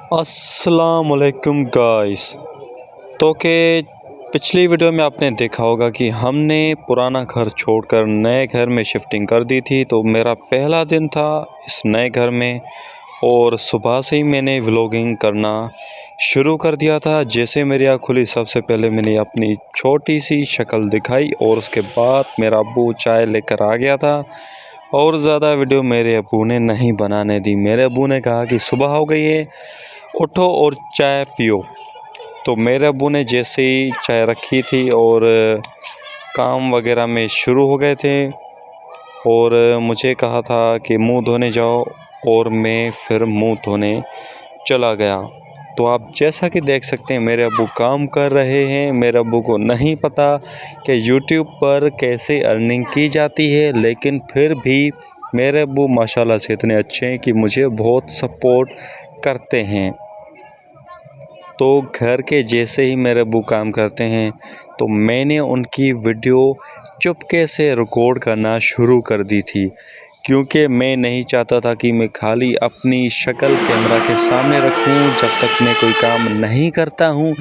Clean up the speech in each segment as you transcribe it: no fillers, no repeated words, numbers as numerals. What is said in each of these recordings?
अस्सलाम वालेकुम गाइस। तो के पिछली वीडियो में आपने देखा होगा कि हमने पुराना घर छोड़कर नए घर में शिफ्टिंग कर दी थी। तो मेरा पहला दिन था इस नए घर में और सुबह से ही मैंने व्लॉगिंग करना शुरू कर दिया था। जैसे मेरी आँख खुली सबसे पहले मैंने अपनी छोटी सी शक्ल दिखाई और उसके बाद मेरा अब्बू चाय लेकर आ गया था। और ज़्यादा वीडियो मेरे अब्बू ने नहीं बनाने दी। मेरे अब्बू ने कहा कि सुबह हो गई है, उठो और चाय पियो। तो मेरे अब्बू ने जैसे ही चाय रखी थी और काम वगैरह में शुरू हो गए थे और मुझे कहा था कि मुंह धोने जाओ और मैं फिर मुंह धोने चला गया। तो आप जैसा कि देख सकते हैं मेरे अब्बू काम कर रहे हैं। मेरे अब्बू को नहीं पता कि यूट्यूब पर कैसे अर्निंग की जाती है, लेकिन फिर भी मेरे अब्बू माशाल्लाह से इतने अच्छे हैं कि मुझे बहुत सपोर्ट करते हैं। तो घर के जैसे ही मेरे अब्बू काम करते हैं तो मैंने उनकी वीडियो चुपके से रिकॉर्ड करना शुरू कर दी थी, क्योंकि मैं नहीं चाहता था कि मैं खाली अपनी शक्ल कैमरा के सामने रखूं। जब तक मैं कोई काम नहीं करता हूं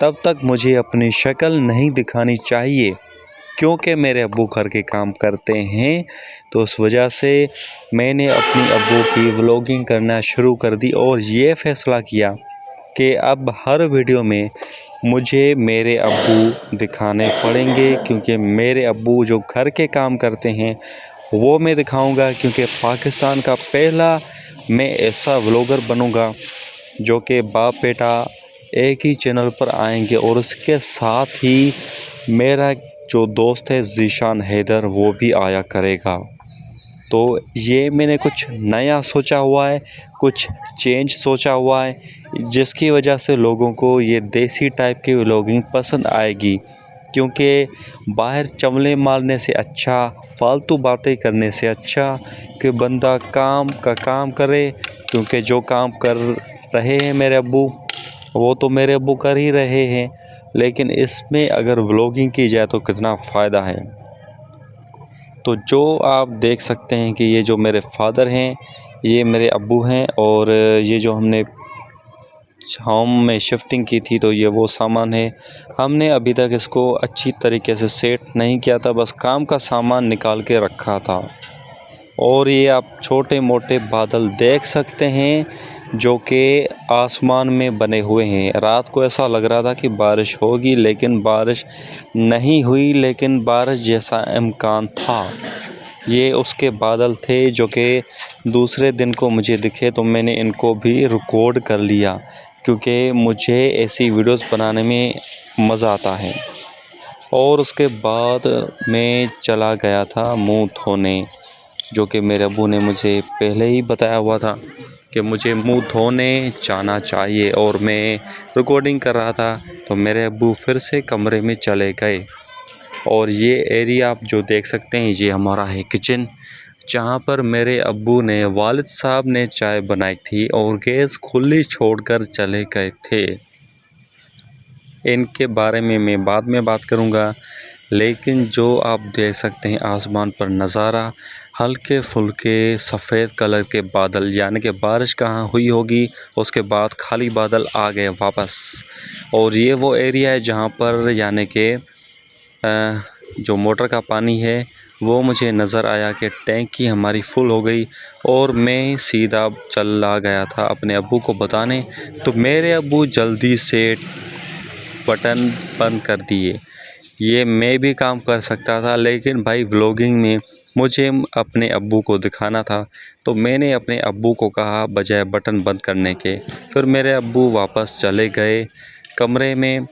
तब तक मुझे अपनी शक्ल नहीं दिखानी चाहिए, क्योंकि मेरे अब्बू घर के काम करते हैं। तो उस वजह से मैंने अपनी अब्बू की व्लॉगिंग करना शुरू कर दी और ये फ़ैसला किया कि अब हर वीडियो में मुझे मेरे अब्बू दिखाने पड़ेंगे, क्योंकि मेरे अब्बू जो घर के काम करते हैं वो मैं दिखाऊंगा। क्योंकि पाकिस्तान का पहला मैं ऐसा व्लॉगर बनूंगा जो कि बाप बेटा एक ही चैनल पर आएंगे। और उसके साथ ही मेरा जो दोस्त है ज़ीशान हैदर वो भी आया करेगा। तो ये मैंने कुछ नया सोचा हुआ है, कुछ चेंज सोचा हुआ है, जिसकी वजह से लोगों को ये देसी टाइप की व्लॉगिंग पसंद आएगी। क्योंकि बाहर चमले मारने से अच्छा, फालतू बातें करने से अच्छा कि बंदा काम का काम करे। क्योंकि जो काम कर रहे हैं मेरे अब्बू वो तो मेरे अब्बू कर ही रहे हैं, लेकिन इसमें अगर व्लॉगिंग की जाए तो कितना फ़ायदा है। तो जो आप देख सकते हैं कि ये जो मेरे फादर हैं ये मेरे अब्बू हैं, और ये जो हमने होम में शिफ्टिंग की थी तो ये वो सामान है। हमने अभी तक इसको अच्छी तरीके से सेट नहीं किया था, बस काम का सामान निकाल के रखा था। और ये आप छोटे मोटे बादल देख सकते हैं जो कि आसमान में बने हुए हैं। रात को ऐसा लग रहा था कि बारिश होगी, लेकिन बारिश नहीं हुई, लेकिन बारिश जैसा इम्कान था। ये उसके बादल थे जो कि दूसरे दिन को मुझे दिखे, तो मैंने इनको भी रिकॉर्ड कर लिया, क्योंकि मुझे ऐसी वीडियोस बनाने में मज़ा आता है। और उसके बाद मैं चला गया था मुंह धोने, जो कि मेरे अब्बू ने मुझे पहले ही बताया हुआ था कि मुझे मुंह धोने जाना चाहिए। और मैं रिकॉर्डिंग कर रहा था तो मेरे अब्बू फिर से कमरे में चले गए। और ये एरिया आप जो देख सकते हैं ये हमारा है किचन, जहाँ पर मेरे अब्बू ने, वालिद साहब ने चाय बनाई थी और गैस खुली छोड़कर चले गए थे। इनके बारे में मैं बाद में बात करूँगा, लेकिन जो आप देख सकते हैं आसमान पर नज़ारा, हल्के फुल्के सफ़ेद कलर के बादल, यानी कि बारिश कहाँ हुई होगी उसके बाद खाली बादल आ गए वापस। और ये वो एरिया है जहाँ पर यानी कि जो मोटर का पानी है वो मुझे नज़र आया कि टैंकी हमारी फुल हो गई। और मैं सीधा चला गया था अपने अब्बू को बताने, तो मेरे अब्बू जल्दी से बटन बंद कर दिए। ये मैं भी काम कर सकता था, लेकिन भाई व्लॉगिंग में मुझे अपने अब्बू को दिखाना था, तो मैंने अपने अब्बू को कहा बजाय बटन बंद करने के। फिर मेरे अब्बू वापस चले गए कमरे में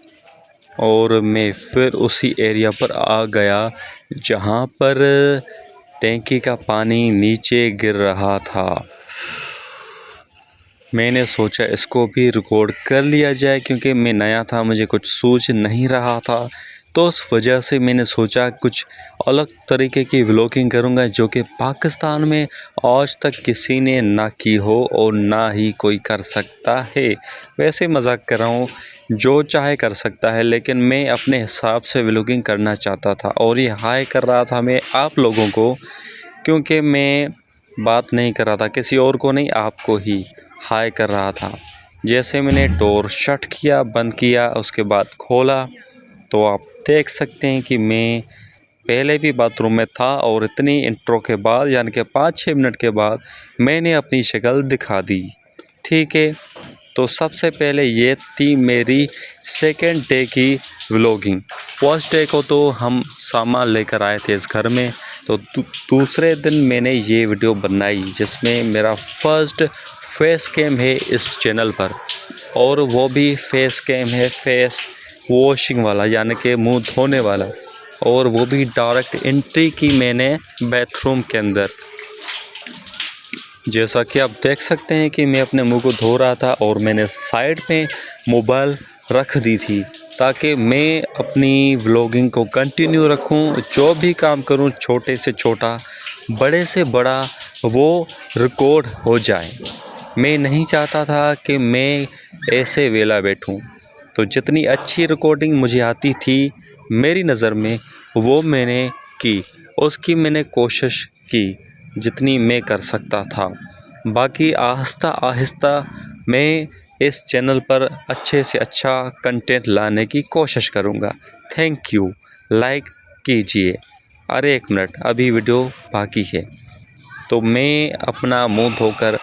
और मैं फिर उसी एरिया पर आ गया जहाँ पर टैंकी का पानी नीचे गिर रहा था। मैंने सोचा इसको भी रिकॉर्ड कर लिया जाए, क्योंकि मैं नया था, मुझे कुछ सूझ नहीं रहा था। तो उस वजह से मैंने सोचा कुछ अलग तरीके की व्लॉगिंग करूंगा, जो कि पाकिस्तान में आज तक किसी ने ना की हो और ना ही कोई कर सकता है। वैसे मजाक कर रहा हूँ, जो चाहे कर सकता है, लेकिन मैं अपने हिसाब से व्लॉगिंग करना चाहता था। और ये हाय कर रहा था मैं आप लोगों को, क्योंकि मैं बात नहीं कर रहा था किसी और को नहीं, आपको ही हाय कर रहा था। जैसे मैंने डोर शट किया, बंद किया, उसके बाद खोला तो आप देख सकते हैं कि मैं पहले भी बाथरूम में था और इतनी इंट्रो के बाद यानी कि 5-6 मिनट के बाद मैंने अपनी शक्ल दिखा दी। ठीक है, तो सबसे पहले ये थी मेरी सेकंड डे की व्लॉगिंग। फर्स्ट डे को तो हम सामान लेकर आए थे इस घर में, तो दूसरे दिन मैंने ये वीडियो बनाई जिसमें मेरा फर्स्ट फेस कैम है इस चैनल पर, और वो भी फेस कैम है फेस वॉशिंग वाला यानी कि मुंह धोने वाला, और वो भी डायरेक्ट एंट्री की मैंने बाथरूम के अंदर। जैसा कि आप देख सकते हैं कि मैं अपने मुंह को धो रहा था और मैंने साइड में मोबाइल रख दी थी ताकि मैं अपनी व्लॉगिंग को कंटिन्यू रखूं। जो भी काम करूं, छोटे से छोटा, बड़े से बड़ा, वो रिकॉर्ड हो जाए। मैं नहीं चाहता था कि मैं ऐसे वेला बैठूं। तो जितनी अच्छी रिकॉर्डिंग मुझे आती थी मेरी नज़र में वो मैंने की, उसकी मैंने कोशिश की जितनी मैं कर सकता था। बाकी आहिस्ता आहिस्ता मैं इस चैनल पर अच्छे से अच्छा कंटेंट लाने की कोशिश करूँगा। थैंक यू, लाइक कीजिए। अरे एक मिनट, अभी वीडियो बाकी है। तो मैं अपना मुंह धोकर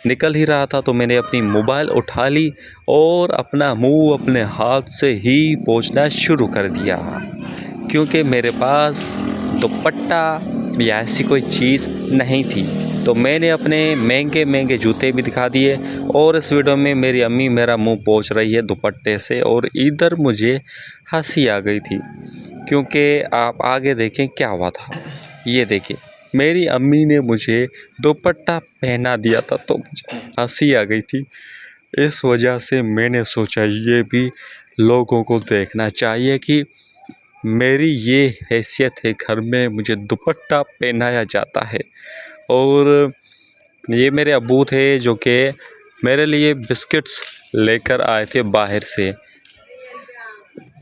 निकल ही रहा था तो मैंने अपनी मोबाइल उठा ली और अपना मुंह अपने हाथ से ही पोंछना शुरू कर दिया, क्योंकि मेरे पास दुपट्टा या ऐसी कोई चीज़ नहीं थी। तो मैंने अपने महंगे महंगे जूते भी दिखा दिए, और इस वीडियो में मेरी अम्मी मेरा मुंह पोंछ रही है दुपट्टे से, और इधर मुझे हंसी आ गई थी क्योंकि आप आगे देखें क्या हुआ था। ये देखिए, मेरी अम्मी ने मुझे दुपट्टा पहना दिया था तो मुझे हंसी आ गई थी। इस वजह से मैंने सोचा ये भी लोगों को देखना चाहिए कि मेरी ये हैसियत है, घर में मुझे दुपट्टा पहनाया जाता है। और ये मेरे अब्बू थे जो कि मेरे लिए बिस्किट्स लेकर आए थे बाहर से,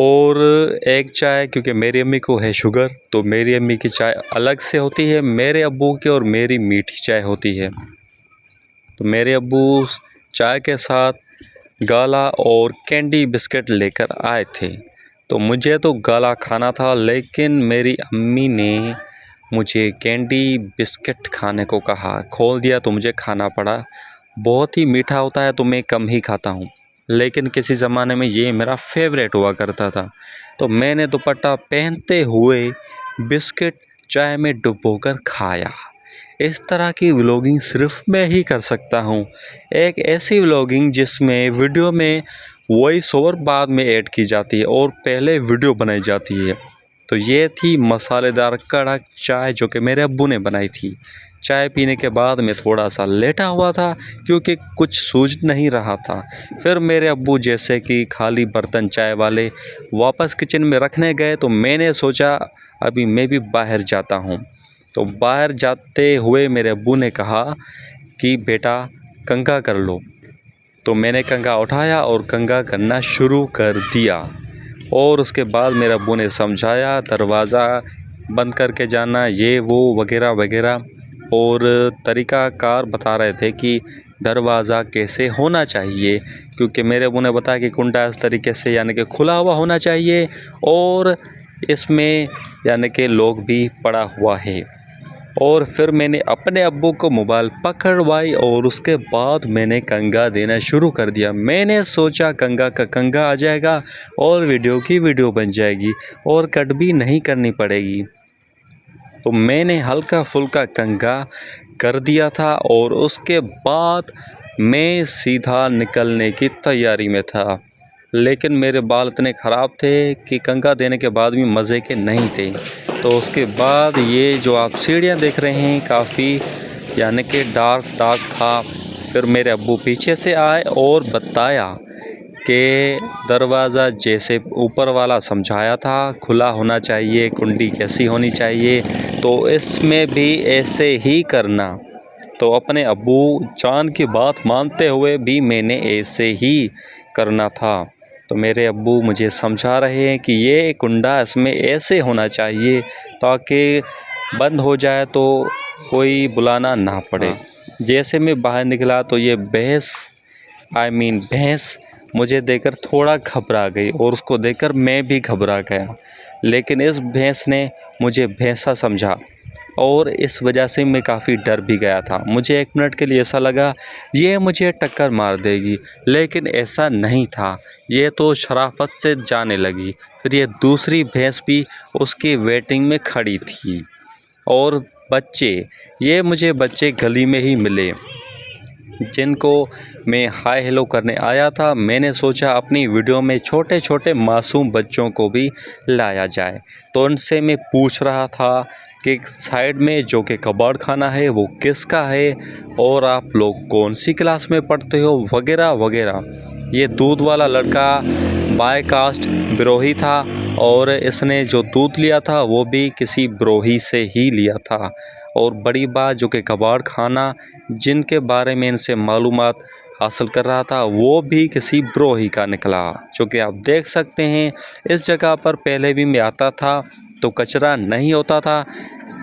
और एक चाय, क्योंकि मेरी अम्मी को है शुगर तो मेरी अम्मी की चाय अलग से होती है, मेरे अब्बू की और मेरी मीठी चाय होती है। तो मेरे अब्बू चाय के साथ गाला और कैंडी बिस्किट लेकर आए थे। तो मुझे तो गाला खाना था, लेकिन मेरी अम्मी ने मुझे कैंडी बिस्किट खाने को कहा। खोल दिया तो मुझे खाना पड़ा। बहुत ही मीठा होता है तो मैं कम ही खाता हूँ, लेकिन किसी ज़माने में ये मेरा फेवरेट हुआ करता था। तो मैंने दुपट्टा पहनते हुए बिस्किट चाय में डुबोकर खाया। इस तरह की व्लॉगिंग सिर्फ मैं ही कर सकता हूँ। एक ऐसी व्लॉगिंग जिसमें वीडियो में वॉइस ओवर बाद में ऐड की जाती है और पहले वीडियो बनाई जाती है। तो ये थी मसालेदार कड़क चाय जो कि मेरे अब्बू ने बनाई थी। चाय पीने के बाद मैं थोड़ा सा लेटा हुआ था क्योंकि कुछ सूझ नहीं रहा था। फिर मेरे अब्बू जैसे कि खाली बर्तन चाय वाले वापस किचन में रखने गए, तो मैंने सोचा अभी मैं भी बाहर जाता हूँ। तो बाहर जाते हुए मेरे अब्बू ने कहा कि बेटा कंघा कर लो। तो मैंने कंघा उठाया और कंघा करना शुरू कर दिया, और उसके बाद मेरे अब्बू ने समझाया दरवाज़ा बंद करके जाना, ये वो वगैरह वगैरह, और तरीक़ाकार बता रहे थे कि दरवाज़ा कैसे होना चाहिए, क्योंकि मेरे अब्बू ने बताया कि कुंडा इस तरीके से यानी कि खुला हुआ होना चाहिए और इसमें यानी कि लॉक भी पड़ा हुआ है। और फिर मैंने अपने अब्बू को मोबाइल पकड़वाई और उसके बाद मैंने कंघा देना शुरू कर दिया। मैंने सोचा कंघा का कंघा आ जाएगा और वीडियो की वीडियो बन जाएगी और कट भी नहीं करनी पड़ेगी। तो मैंने हल्का फुल्का कंघा कर दिया था और उसके बाद मैं सीधा निकलने की तैयारी में था, लेकिन मेरे बाल इतने ख़राब थे कि कंघा देने के बाद भी मज़े के नहीं थे। तो उसके बाद ये जो आप सीढ़ियाँ देख रहे हैं काफ़ी यानी कि डार्क था। फिर मेरे अब्बू पीछे से आए और बताया कि दरवाज़ा जैसे ऊपर वाला समझाया था खुला होना चाहिए, कुंडी कैसी होनी चाहिए, तो इसमें भी ऐसे ही करना। तो अपने अब्बू जान की बात मानते हुए भी मैंने ऐसे ही करना था। तो मेरे अब्बू मुझे समझा रहे हैं कि ये कुंडा इसमें ऐसे होना चाहिए ताकि बंद हो जाए तो कोई बुलाना ना पड़े। जैसे मैं बाहर निकला तो ये बहस भैंस मुझे देखकर थोड़ा घबरा गई और उसको देखकर मैं भी घबरा गया, लेकिन इस भैंस ने मुझे भैंसा समझा और इस वजह से मैं काफ़ी डर भी गया था। मुझे 1 मिनट के लिए ऐसा लगा ये मुझे टक्कर मार देगी, लेकिन ऐसा नहीं था। ये तो शराफत से जाने लगी। फिर ये दूसरी भैंस भी उसकी वेटिंग में खड़ी थी। और मुझे बच्चे गली में ही मिले जिनको मैं हाय हेलो करने आया था। मैंने सोचा अपनी वीडियो में छोटे छोटे मासूम बच्चों को भी लाया जाए, तो उनसे मैं पूछ रहा था कि साइड में जो कि कबाड़ खाना है वो किसका है और आप लोग कौन सी क्लास में पढ़ते हो, वगैरह वगैरह। ये दूध वाला लड़का बाय कास्ट बिरोही था और इसने जो दूध लिया था वो भी किसी बिरोही से ही लिया था। और बड़ी बात जो कि कबाड़ खाना जिनके बारे में इनसे मालूमात हासिल कर रहा था वो भी किसी बिरोही का निकला, जो कि आप देख सकते हैं। इस जगह पर पहले भी मैं आता था तो कचरा नहीं होता था।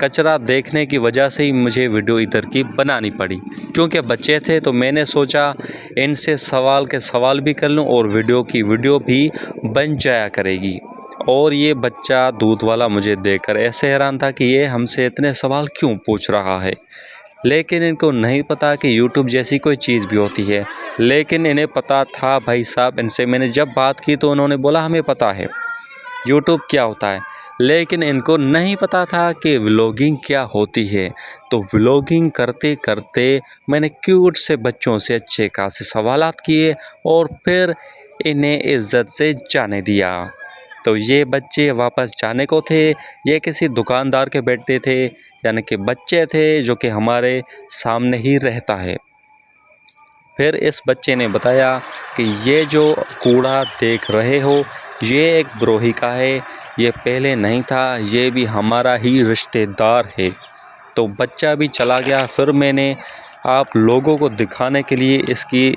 कचरा देखने की वजह से ही मुझे वीडियो इधर की बनानी पड़ी, क्योंकि बच्चे थे तो मैंने सोचा इनसे सवाल के सवाल भी कर लूं और वीडियो की वीडियो भी बन जाया करेगी। और ये बच्चा दूध वाला मुझे देखकर ऐसे हैरान था कि ये हमसे इतने सवाल क्यों पूछ रहा है, लेकिन इनको नहीं पता कि यूट्यूब जैसी कोई चीज़ भी होती है। लेकिन इन्हें पता था भाई साहब। इनसे मैंने जब बात की तो उन्होंने बोला हमें पता है यूट्यूब क्या होता है, लेकिन इनको नहीं पता था कि व्लॉगिंग क्या होती है। तो व्लॉगिंग करते करते मैंने क्यूट से बच्चों से अच्छे खासे सवालात किए और फिर इन्हें इज़्ज़त से जाने दिया। तो ये बच्चे वापस जाने को थे। ये किसी दुकानदार के बेटे थे, यानी कि बच्चे थे जो कि हमारे सामने ही रहता है। फिर इस बच्चे ने बताया कि ये जो कूड़ा देख रहे हो ये एक बिरोही का है, ये पहले नहीं था, ये भी हमारा ही रिश्तेदार है। तो बच्चा भी चला गया। फिर मैंने आप लोगों को दिखाने के लिए इसकी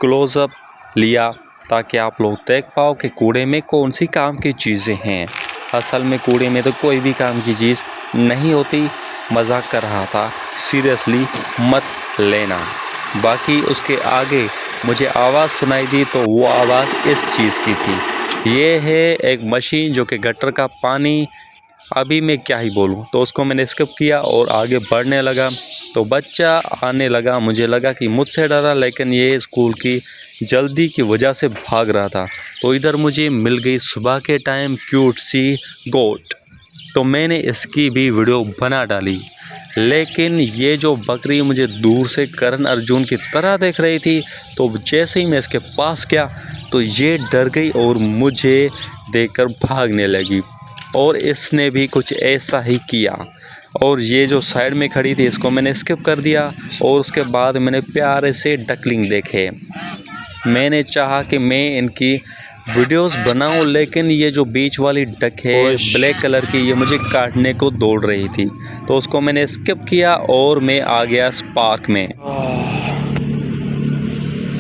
क्लोज़अप लिया ताकि आप लोग देख पाओ कि कूड़े में कौन सी काम की चीज़ें हैं। असल में कूड़े में तो कोई भी काम की चीज़ नहीं होती। मजाक कर रहा था, सीरियसली मत लेना। बाकी उसके आगे मुझे आवाज़ सुनाई दी तो वो आवाज़ इस चीज़ की थी। ये है एक मशीन जो कि गटर का पानी, अभी मैं क्या ही बोलूँ। तो उसको मैंने स्किप किया और आगे बढ़ने लगा। तो बच्चा आने लगा, मुझे लगा कि मुझसे डरा, लेकिन ये स्कूल की जल्दी की वजह से भाग रहा था। तो इधर मुझे मिल गई सुबह के टाइम क्यूट सी गोट, तो मैंने इसकी भी वीडियो बना डाली। लेकिन ये जो बकरी मुझे दूर से करण अर्जुन की तरह देख रही थी, तो जैसे ही मैं इसके पास गया तो ये डर गई और मुझे देखकर भागने लगी। और इसने भी कुछ ऐसा ही किया। और ये जो साइड में खड़ी थी इसको मैंने स्किप कर दिया और उसके बाद मैंने प्यारे से डकलिंग देखे। मैंने चाहा कि मैं इनकी वीडियोस बनाऊं, लेकिन ये जो बीच वाली डक है ब्लैक कलर की, ये मुझे काटने को दौड़ रही थी, तो उसको मैंने स्किप किया और मैं आ गया पार्क में।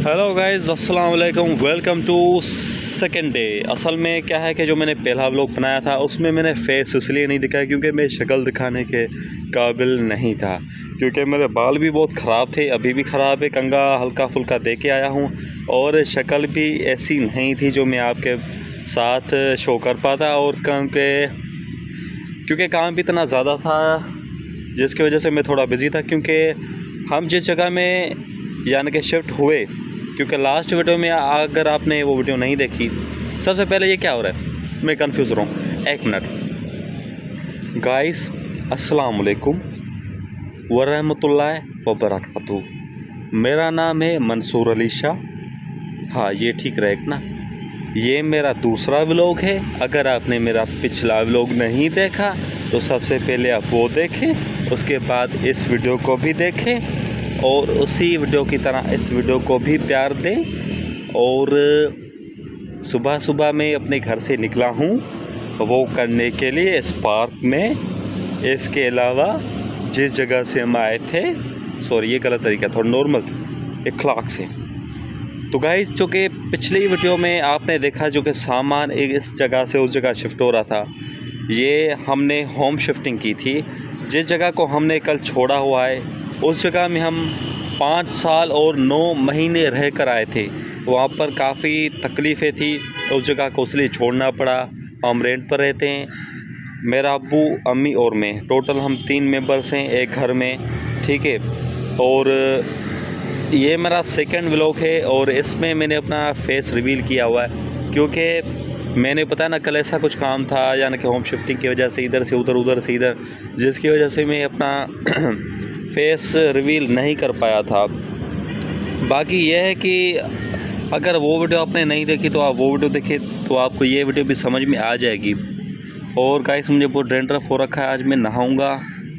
हेलो गाइस, अस्सलाम वालेकुम, वेलकम टू सेकंड डे। असल में क्या है कि जो मैंने पहला व्लॉग बनाया था उसमें मैंने फेस इसलिए नहीं दिखाया क्योंकि मैं शक्ल दिखाने के काबिल नहीं था, क्योंकि मेरे बाल भी बहुत ख़राब थे, अभी भी ख़राब है, कंघा हल्का फुल्का दे के आया हूँ और शक्ल भी ऐसी नहीं थी जो मैं आपके साथ शो कर पाता। और क्योंकि काम भी इतना ज़्यादा था जिसकी वजह से मैं थोड़ा बिज़ी था, क्योंकि हम जिस जगह में यानी कि शिफ्ट हुए, क्योंकि लास्ट वीडियो में अगर आपने वो वीडियो नहीं देखी, सबसे पहले ये क्या हो रहा है मैं कंफ्यूज हो रहा हूँ। 1 मिनट गाइस, अस्सलाम वालेकुम व रहमतुल्लाहि व बरकातुहू। मेरा नाम है मंसूर अली शाह। हाँ, ये ठीक रहेगा ना। ये मेरा दूसरा व्लॉग है। अगर आपने मेरा पिछला व्लॉग नहीं देखा तो सबसे पहले आप वो देखें, उसके बाद इस वीडियो को भी देखें और उसी वीडियो की तरह इस वीडियो को भी प्यार दें। और सुबह सुबह मैं अपने घर से निकला हूँ वो करने के लिए इस पार्क में। इसके अलावा जिस जगह से हम आए थे, सॉरी ये गलत तरीका, थोड़ा नॉर्मल इखलाक से। तो गाइस, जो कि पिछली वीडियो में आपने देखा जो कि सामान एक इस जगह से उस जगह शिफ्ट हो रहा था, ये हमने होम शिफ्टिंग की थी। जिस जगह को हमने कल छोड़ा हुआ है उस जगह में हम 5 साल और 9 महीने रह कर आए थे। वहाँ पर काफ़ी तकलीफ़ें थी, उस जगह को इसलिए छोड़ना पड़ा। हम रेंट पर रहते हैं, मेरा अब्बू, अम्मी और मैं, टोटल हम 3 मेंबर्स हैं एक घर में, ठीक है। और ये मेरा सेकंड व्लॉग है और इसमें मैंने अपना फेस रिवील किया हुआ है, क्योंकि मैंने पता ना कल ऐसा कुछ काम था, यानी कि होम शिफ्टिंग की वजह से इधर से उधर, उधर से इधर, जिसकी वजह से मैं अपना फेस रिवील नहीं कर पाया था। बाकी यह है कि अगर वो वीडियो आपने नहीं देखी तो आप वो वीडियो देखें तो आपको ये वीडियो भी समझ में आ जाएगी। और गाइस मुझे बहुत डैंड्रफ हो रखा है, आज मैं नहाऊंगा,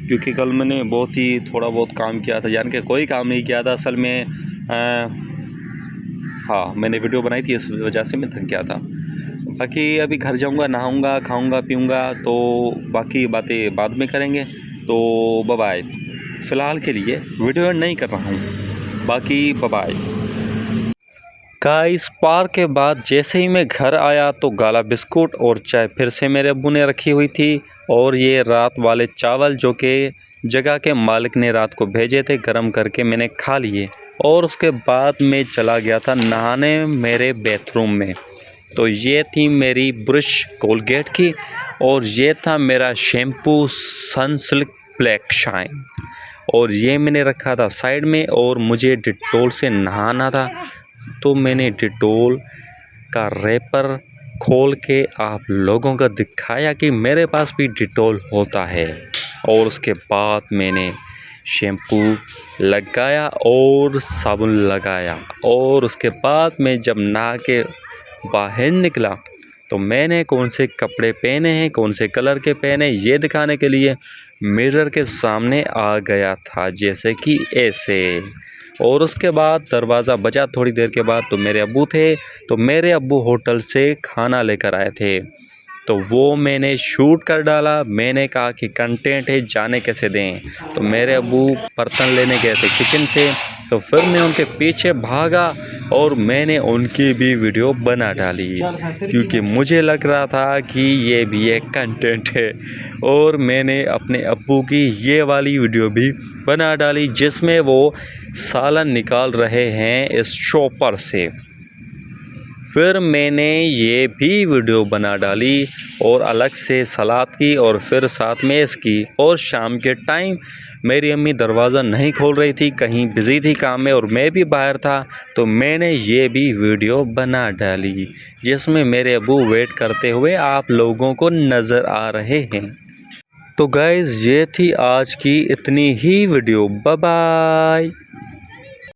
क्योंकि कल मैंने बहुत ही थोड़ा बहुत काम किया था, यानी कि कोई काम नहीं किया था असल में। हाँ, मैंने वीडियो बनाई थी, इस वजह से मैं थक गया था। बाकी अभी घर जाऊंगा, नहाऊंगा, खाऊंगा पीऊंगा, तो बाकी बातें बाद में करेंगे। तो बाय बाय। फ़िलहाल के लिए वीडियो नहीं कर रहा हूँ, बाकी बाय बाय। गाइस पार्क के बाद जैसे ही मैं घर आया तो गाला बिस्कुट और चाय फिर से मेरे अब्बू ने रखी हुई थी, और ये रात वाले चावल जो कि जगह के मालिक ने रात को भेजे थे गरम करके मैंने खा लिए। और उसके बाद मैं चला गया था नहाने मेरे बाथरूम में। तो ये थी मेरी ब्रश कोलगेट की, और ये था मेरा शैम्पू सनसिल्क ब्लैक शाइन, और ये मैंने रखा था साइड में। और मुझे डिटोल से नहाना था, तो मैंने डिटोल का रैपर खोल के आप लोगों को दिखाया कि मेरे पास भी डिटोल होता है। और उसके बाद मैंने शैम्पू लगाया और साबुन लगाया, और उसके बाद मैं जब नहा के बाहर निकला तो मैंने कौन से कपड़े पहने हैं, कौन से कलर के पहने, ये दिखाने के लिए मिरर के सामने आ गया था, जैसे कि ऐसे। और उसके बाद दरवाज़ा बजा थोड़ी देर के बाद, तो मेरे अब्बू थे, तो मेरे अब्बू होटल से खाना लेकर आए थे, तो वो मैंने शूट कर डाला। मैंने कहा कि कंटेंट है, जाने कैसे दें। तो मेरे अब्बू बर्तन लेने गए थे किचन से, तो फिर मैं उनके पीछे भागा और मैंने उनकी भी वीडियो बना डाली, क्योंकि मुझे लग रहा था कि ये भी एक कंटेंट है। और मैंने अपने अब्बू की ये वाली वीडियो भी बना डाली, जिसमें वो सालन निकाल रहे हैं इस चॉपर से। फिर मैंने ये भी वीडियो बना डाली और अलग से सलाद की, और फिर साथ में इसकी। और शाम के टाइम मेरी अम्मी दरवाज़ा नहीं खोल रही थी, कहीं बिज़ी थी काम में, और मैं भी बाहर था, तो मैंने ये भी वीडियो बना डाली, जिसमें मेरे अब्बू वेट करते हुए आप लोगों को नज़र आ रहे हैं। तो गाइज़ ये थी आज की इतनी ही वीडियो। Bye bye.